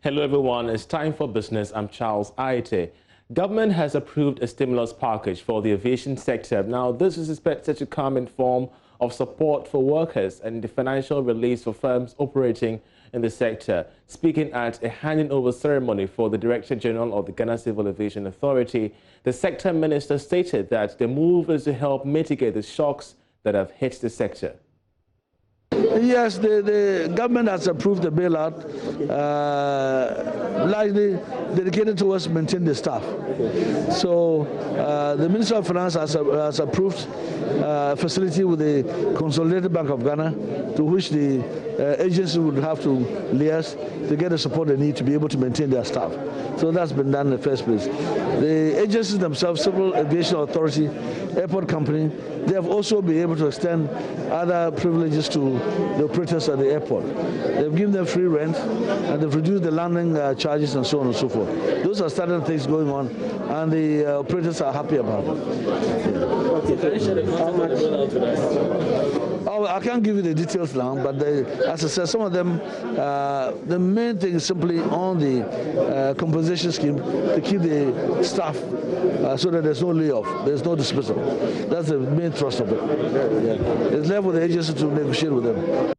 Hello everyone, it's time for business. I'm Charles Aite. Government has approved a stimulus package for the aviation sector. Now, this is expected to come in form of support for workers and the financial release for firms operating in the sector. Speaking at a handing over ceremony for the Director General of the Ghana Civil Aviation Authority, the sector minister stated that the move is to help mitigate the shocks that have hit the sector. Yes, the government has approved the bailout, largely dedicated towards maintaining the staff. So the Minister of Finance has approved a facility with the Consolidated Bank of Ghana, to which the agency would have to liaise to get the support they need to be able to maintain their staff. So that's been done in the first place. The agencies themselves, Civil Aviation Authority, Airport Company, they have also been able to extend other privileges to the operators at the airport. They've given them free rent, and they've reduced the landing charges and so on and so forth. Those are certain things going on, and the operators are happy about it. Oh, I can't give you the details now, but as I said, some of them, the main thing is simply on the compensation scheme to keep the staff so that there's no layoff, there's no dismissal. That's the main thrust of it. Yeah. It's left with the agency to negotiate with them.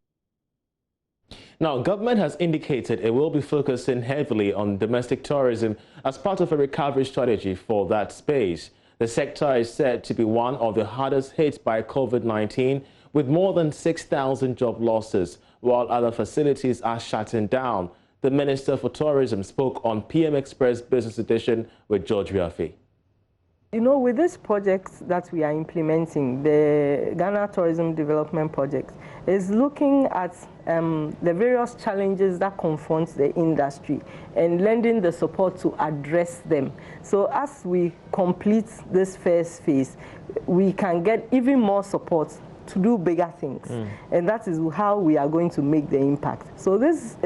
Now, government has indicated it will be focusing heavily on domestic tourism as part of a recovery strategy for that space. The sector is said to be one of the hardest hit by COVID-19, with more than 6,000 job losses, while other facilities are shutting down. The Minister for Tourism spoke on PM Express Business Edition with George Riafi. You know, with this project that we are implementing, the Ghana Tourism Development Project is looking at the various challenges that confront the industry and lending the support to address them. So as we complete this first phase, we can get even more support to do bigger things, and that is how we are going to make the impact. So this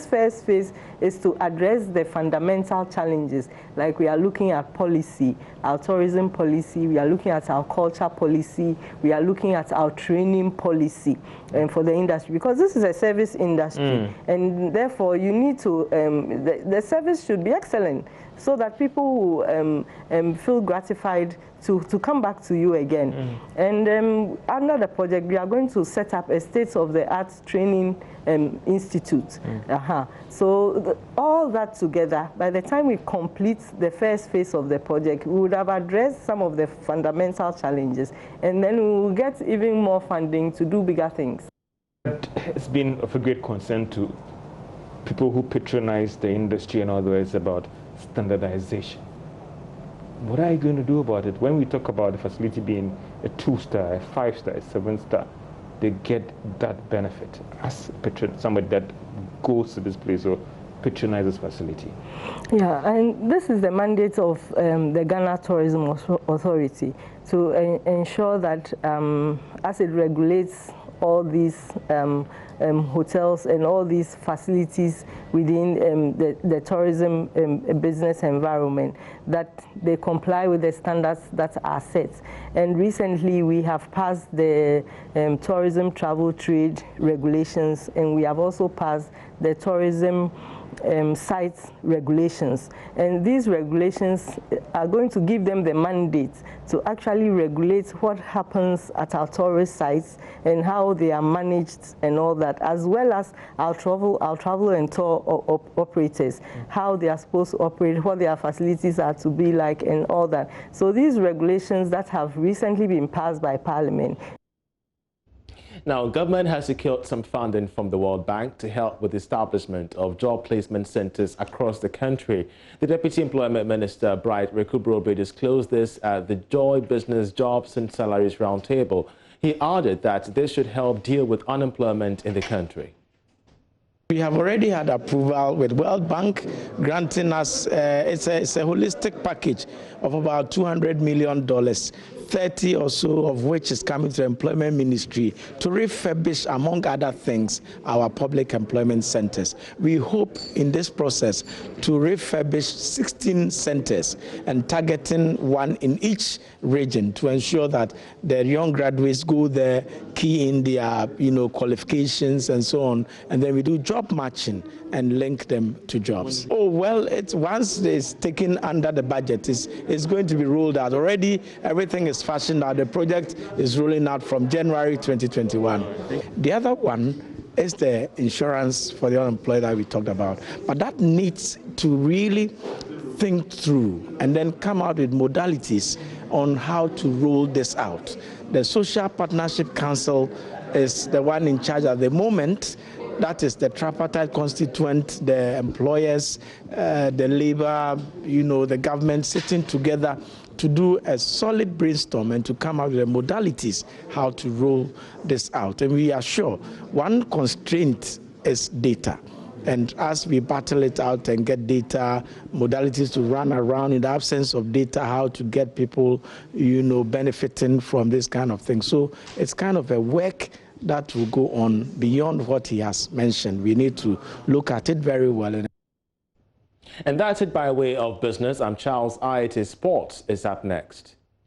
first phase is to address the fundamental challenges, like we are looking at policy, our tourism policy, we are looking at our culture policy, we are looking at our training policy for the industry, because this is a service industry, and therefore you need to, the service should be excellent, so that people will feel gratified to come back to you again. And under the project, we are going to set up a state-of-the-art training institute. So all that together, by the time we complete the first phase of the project, we would have addressed some of the fundamental challenges, and then we will get even more funding to do bigger things. It's been of a great concern to people who patronize the industry and others about standardization. What are you going to do about it? When we talk about the facility being a 2-star, a 5-star, a 7-star, they get that benefit as somebody that goes to this place or patronizes facility. Yeah, and this is the mandate of the Ghana Tourism Authority to ensure that as it regulates all these hotels and all these facilities within the tourism business environment, that they comply with the standards that are set. And recently we have passed the tourism travel trade regulations, and we have also passed the tourism site regulations, and these regulations are going to give them the mandate to actually regulate what happens at our tourist sites and how they are managed and all that, as well as our travel and tour operators, how they are supposed to operate, what their facilities are to be like, and all that. So these regulations that have recently been passed by Parliament. Now, government has secured some funding from the World Bank to help with the establishment of job placement centers across the country. The Deputy Employment Minister, Bright Rekubrobe, disclosed this at the Joy Business Jobs and Salaries Roundtable. He added that this should help deal with unemployment in the country. We have already had approval with World Bank granting us, it's a holistic package of about $200 million. 30 or so of which is coming to the Employment Ministry to refurbish, among other things, our public employment centers. We hope in this process to refurbish 16 centers and targeting one in each region to ensure that the young graduates go there, key in their qualifications and so on, and then we do job matching and link them to jobs. Oh, well, once it's taken under the budget, it's going to be rolled out. Already everything is fashioned out. The project is rolling out from January 2021. The other one is the insurance for the unemployed that we talked about. But that needs to really think through and then come out with modalities on how to roll this out. The Social Partnership Council is the one in charge at the moment. That is the tripartite constituent, the employers, the labor, the government sitting together to do a solid brainstorm and to come out with the modalities how to roll this out. And we are sure one constraint is data. And as we battle it out and get data, modalities to run around in the absence of data, how to get people, benefiting from this kind of thing. So it's kind of a work that will go on beyond what he has mentioned. We need to look at it very well. And that's it by way of business. I'm Charles Ayete. Sports is up next.